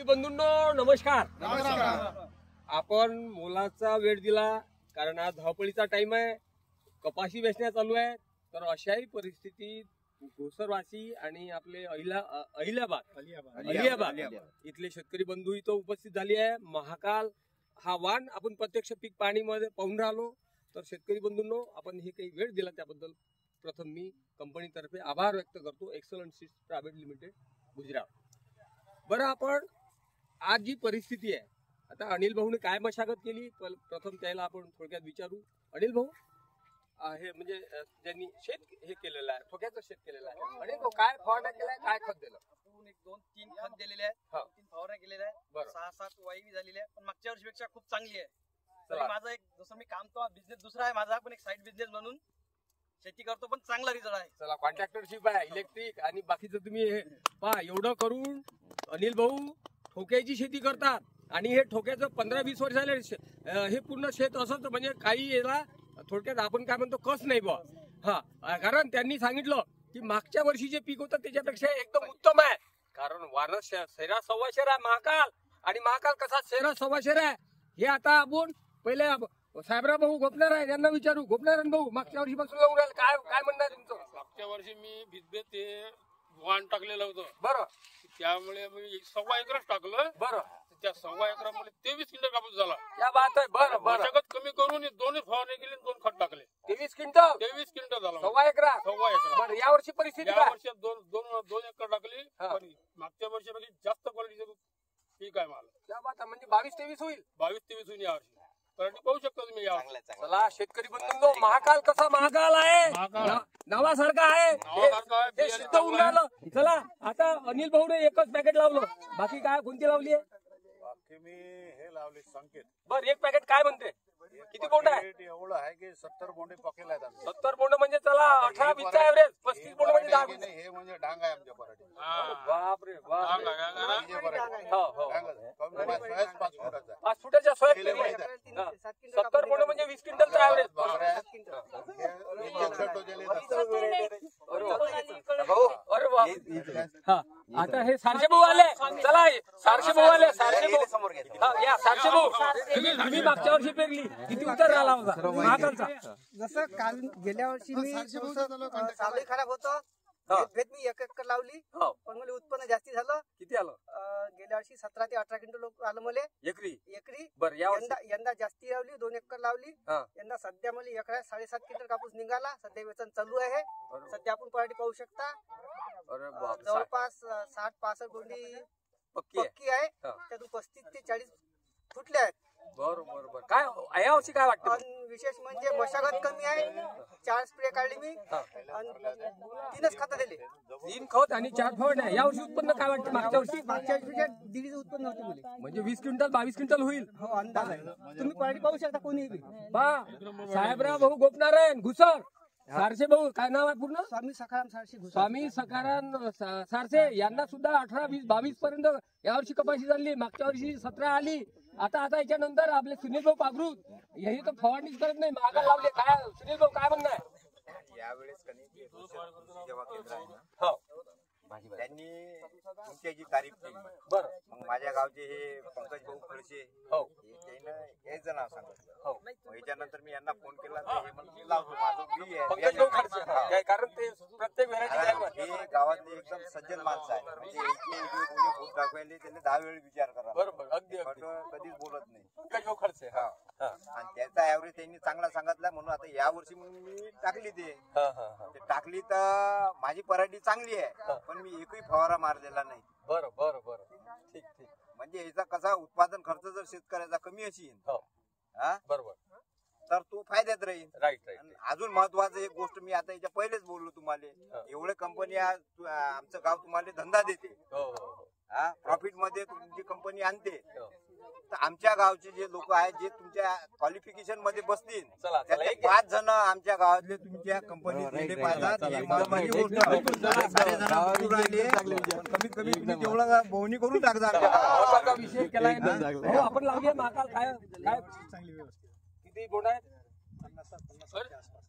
शेतकरी बंधूंनो नमस्कार। नमस्कार। आपण मोलाचा वेळ दिला कारण आज धावपळीचा टाइम आहे, कपाशी वेचण्या चालू आहे। तर अशाही परिस्थितीत घोसरवासी आणि आपले अहिल्याबाद इथले शेतकरी बंधू इथं उपस्थित झाले आहे। महाकाल हा वाण आपण प्रत्यक्ष पीक पाणी मध्ये पाहून राहिलो। तर शेतकरी बंधूंनो आपण हे काही वेळ दिला त्याबद्दल प्रथम मी कंपनीतर्फे आभार व्यक्त करतो। Excellent seeds private limited Gujarat. बरं, आपण आज जी परिस्थिती आहे, आता अनिल भाऊने काय मशागत केली प्रथम त्याला आपण थोडक्यात विचारू। अनिल भाऊ, हे म्हणजे ज्यांनी शेत हे केलेलं आहे, थोडक्यात शेत केलेलं आहे, अनिल भाऊ काय फवारण्या केलाय, काय खत दिलं? 1-2-3 खत दिलेले आहेत, 3 फवारण्या केलेल्या आहेत, 6-7 वाई झालेली आहे, पण मागच्या वर्षीपेक्षा खूप चांगली आहे। तर माझा एक दुसरा मी काम तो बिझनेस दुसरा आहे माझा, पण एक साइड बिझनेस म्हणून शेती करतो, पण चांगला रिझल्ट आहे। चला, कॉन्ट्रॅक्टरशिप आहे, इलेक्ट्रिक आणि बाकीचं तुम्ही हे पहा। एवढं करून अनिल भाऊ ठोक्याची शेती करतात आणि हे ठोक्याचं 15-20 वर्ष झाले हे पूर्ण शेत असंच, म्हणजे काही याला थोडक्यात आपण काय म्हणतो कस नाही बा। हा, कारण त्यांनी सांगितलं की मागच्या वर्षी जे पीक होतं त्याच्यापेक्षा एकदम उत्तम आहे। कारण वारं शहरा सव्वाशेर आहे महाकाल, आणि महाकाल कसा शहरा सव्वाशेर आहे हे आता आपण पहिले साहेबराव भाऊ गोपनार आहे यांना विचारू। गोपनार भाऊ, मागच्या वर्षी पासून लावून राहिले, काय काय म्हणणं आहे तुमचं? मागच्या वर्षी मी भिजबे ते वाण टाकलेलं होतं, बरं, त्यामुळे मी 1.25 एकरच टाकलं। बरं, त्या 1.25 एकरामध्ये 23 क्विंटल कापूस झाला। क्या बात आहे। बरं बरं, मशागत कमी करून 2 फवारणी केली, 2 खत टाकले, 23 क्विंटल 23 क्विंटल झाला। 1.25 एकरा। 1.25 एकर। बरं, या वर्षी परिस्थिती या काय? वर्षी 2 एकर टाकली, पण मागच्या वर्षीपेक्षा जास्त क्वालिटीचं पीक आहे मला। क्या बात आहे, म्हणजे 22-23 होईल। 22-23 होईल या वर्षी। तर पाहू शकता तुम्ही या वर्षी। चला शेतकरी बंधूंनो, महाकाल कसा महाकाल आहे, नावासारखा आहे, हे सिद्ध होऊन राहिलं। चला, आता अनिल भाऊने एकच पॅकेट लावलं, बाकी काय कोणती लावली आहे? मी हे लावले संकेत। बरं, एक पॅकेट काय म्हणते, किती बोंड आहे? एवढं आहे की 70 बोंडे पकेले आहेत आमचे। 70 बोंड म्हणजे चला 18-20 ॲव्हरेज, 35 बोंड म्हणजे 10 नाही, हे म्हणजे डांग आहे आमच्या पराठी। बाप रे बाप, डांग आहे। हो हो, 5 फुटाच्या सोयाबीन 70 बोंड म्हणजे 20 क्विंटलचा ॲव्हरेज। अरे वा, हा, आता हे सारशे भाऊ आले। चला, सारशे भाऊ आले, सारशे भाऊ या, सारशे भाऊ तुम्ही मागच्या वर्षी पेरली, किती उत्तर राहिला होता महाकालचा? जसं काल गेल्या वर्षी मी सावली खराब होतं, भेट मी 1 एकर लावली, पण मला उत्पन्न जास्ती झालं। किती आलं? गेल्या वर्षी 17 ते 18 क्विंटल आलं मला एकरी। बरं, यंदा जास्ती लावली, 2 एकर लावली। यंदा सध्या मला एकरा 7.5 क्विंटल कापूस निघाला। सध्या वेचन चालू आहे। सध्या आपण पराठी पाहू शकता, जवळपास 60-65 गोंडी पक्की आहे, त्यातून 35 ते 40 फुटले आहेत। बरोबर, काय या वर्षी काय वाटतं? विशेष म्हणजे मशागत कमी आहे, 4 स्प्रे काढली मी, 3च खत दिले, 3 खत आणि 4 फवारण्या। या वर्षी उत्पन्न काय वाटतं? मागच्या वर्षी 1.5 उत्पन्न होते मुले, म्हणजे 20 क्विंटल 22 क्विंटल होईल। हो, अंदाज आहे। तुम्ही पराठी पाहू शकता कोणी बी। साहेबराव भाऊ गोपनारायण घुसर, सारसे भाऊ काय नाव आहे पूर्ण? स्वामी सखाराम सारसे घुसर, स्वामी सखाराम सारसे यांना सुद्धा 18, 20, 22 पर्यंत या वर्षी कपाशी झाली। मागच्या वर्षी 17 आली। आता याच्यानंतर आपले सुनील भाऊ पागरूत हेही तर फवारणीच करत नाही, महागाल लावले। काय सुनील भाऊ काय म्हणणं आहे? यावेळेस जेव्हा केंद्र आहे ना, त्यांनी तुमची तारीफ केली। बरं, मग माझ्या गावचे हे पंकज भाऊ खडसे, हेच नाव सांगितलं। याच्यानंतर मी यांना फोन केला, हे म्हणून लावतो माझं बी आहे, कारण ते प्रत्येक हे गावातले एकदम सज्जन माणसं आहे, म्हणजे कोणी भूत दाखवायला त्याने 10 वेळ विचार करा। बरोबर, अगदी कधीच बोलत नाही। खर्च आणि त्याचा ऍव्हरेज त्यांनी चांगला सांगितला, म्हणून आता या वर्षी मी टाकली ते टाकली तर माझी पराठी चांगली आहे, पण मी एकही फवारा मारलेला नाही। बरं, ठीक, म्हणजे याचा कसा उत्पादन खर्च जर शेतकऱ्याचा कमी असेल बरोबर, तर तो फायद्यात राहील। राईट। अजून महत्वाचं एक गोष्ट मी आता याच्या पहिलेच बोललो तुम्हाला, एवढे कंपनी आमचं गाव तुम्हाला धंदा देते, प्रॉफिट मध्ये तुमची कंपनी आणते, तर आमच्या गावचे जे लोक आहेत जे तुमच्या क्वालिफिकेशन मध्ये बसतील, त्यातले 5 जण आमच्या गावातले तुमच्या कंपनीत गेले पाहिजेत। कमीत कमी तुम्ही तेवढा बोवणी करून टाकता आमच्या गावाचा विषय केलाय। आपण लावूया महाकाल, काय किती बोंड आहेत?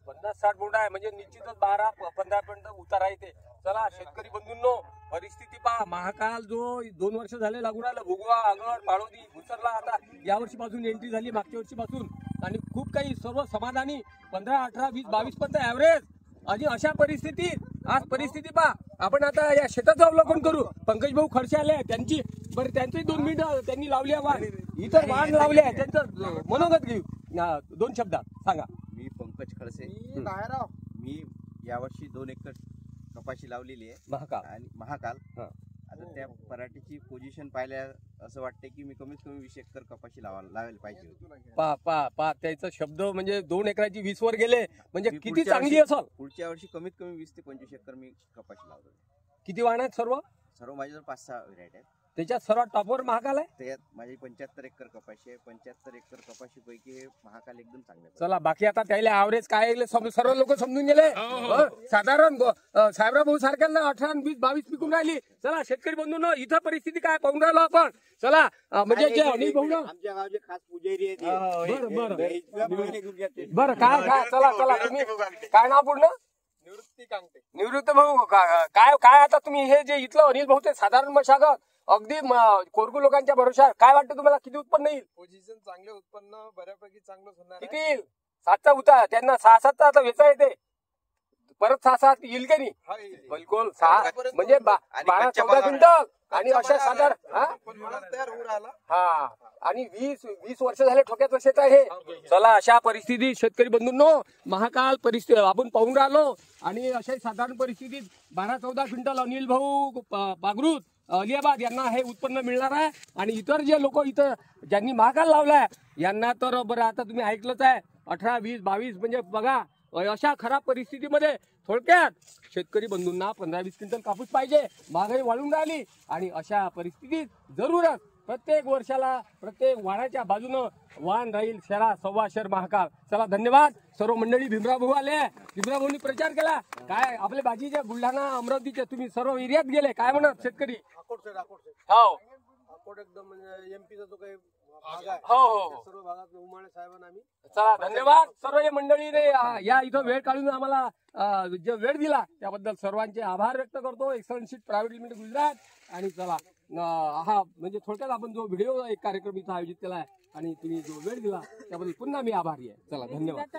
50-60 बोंड आहे म्हणजे निश्चितच 12-15 पर्यंत उतारा येते. चला शेतकरी बंधूंनो, परिस्थिती पहा. महाकाल जो 2 वर्ष झाले लागू राहिला, भुगवा, आगड, पाळोदी, घुसरला, आता या वर्षीपासून एंट्री झाली, मागच्या वर्षीपासून, आणि खूप काही सर्व समाधानी 15, 18, 20, 22 पर्यंत ऍव्हरेज. आणि अशा परिस्थितीत आज परिस्थिती पहा. आपण आता या शेताचं अवलोकन करू. पंकज भाऊ खडसे आले, त्यांची बरं त्यांचे 2 मिनिटं त्यांनी लावली आहे वाण, इतर वाण लावले आहे, त्यांचं मनोगत घेऊ. 2 शब्दात सांगा. मी पंकज खडसे. बाहेर मी यावर्षी 2 एकर कपाशी लावलेली आहे महाकाल. आणि महाकाल. हा. आता त्या पराठीची पोझिशन पाहिल्या असं वाटते की मी कमीत कमी 20 एकर कपाशी लावायला पाहिजे होती. पा त्याचा शब्द म्हणजे 2 एकराची 20 वर गेले म्हणजे मी किती पुढच्या चांगली वर्षी- असेल. पुढच्या वर्षी कमीत कमी 20 ते 25 एकर मी कपाशी लावतो. किती वाण आहेत सर्व? सर्व माझ्याजवळ 5-6 व्हरायटी आहेत. त्याच्यात सर्वात टॉपवर महाकाल आहे. त्यात माझी 75 एकर कपाशी आहे. 75 एकर कपाशी पैकी हे महाकाल एकदम चांगले. चला बाकी आता त्याला ऍव्हरेज काय आहे सर्व लोक समजून गेले. साधारण साहेबराव भाऊ सारख्यांना 18, 20, 22 पिकून राहिली. चला शेतकरी बंधूंनो, इथं परिस्थिती काय पाहून राहिलो आपण. चला म्हणजे जे अनिल भाऊ ना आमच्या गावचे खास पुजारी आहेत बरं काय चला तुम्ही काय नाव पूर्ण? निवृत्ती भाऊ. काय आता तुम्ही हे जे इथलं अनिल भाऊ ते साधारण मशागत अगदी कोरगू लोकांच्या भरोशा, काय वाटतं तुम्हाला किती उत्पन्न येईल? पोझिशन चांगले, उत्पन्न बऱ्यापैकी चांगलं होणार. किती येईल? 7चा उता त्यांना 6-7चा आता वेचा येते, परत 6-7 येईल का नाही? बिलकुल 6 म्हणजे 12-14 क्विंटल. आणि अशा साधारण तयार होऊ राहिला. हा आणि 20 वर्ष झाले ठोक्याचं शेत आहे. चला अशा परिस्थितीत शेतकरी बंधूंनो, महाकाल परिस्थिती आपण पाहून राहिलो. आणि अशा साधारण परिस्थितीत 12-14 क्विंटल अनिल भाऊ बागरूत अलियाबाद यांना हे उत्पन्न मिळणार आहे. आणि इतर जे लोक इथं ज्यांनी महाकाल लावलाय यांना तर बरं आता तुम्ही ऐकलंच आहे, 18, 20, 22 म्हणजे बघा. अशा खराब परिस्थितीमध्ये थोडक्यात शेतकरी बंधूंना 15-20 क्विंटल कापूस पाहिजे. महागाई वाढून राहिली आणि अशा परिस्थितीत जरूरच प्रत्येक वर्षाला प्रत्येक वाणाच्या बाजूनं वाण राहील शेरा, 1.25 शेर महाकाल. चला धन्यवाद. सर्व मंडळी भीमराव भाऊ आले, भीमराव भाऊनी प्रचार केला. काय आपले बाजीच्या बुलढाणा अमरावतीचे तुम्ही सर्व एरियात गेले, काय म्हणत शेतकरी? हो एकदम म्हणजे एमपीचा जो काही भाग आहे हो सर्व भागात उमाळे साहेबांना आम्ही. चला धन्यवाद. सर्व या मंडळीने या इथं वेळ काढून आम्हाला जो वेळ दिला त्याबद्दल सर्वांचे आभार व्यक्त करतो. Excellent seed private limited Gujarat. आणि चला हा म्हणजे थोडक्यात आपण जो व्हिडिओ एक कार्यक्रम इथं आयोजित केला आहे आणि तुम्ही जो वेळ दिला त्याबद्दल पुन्हा मी आभारी आहे. चला धन्यवाद.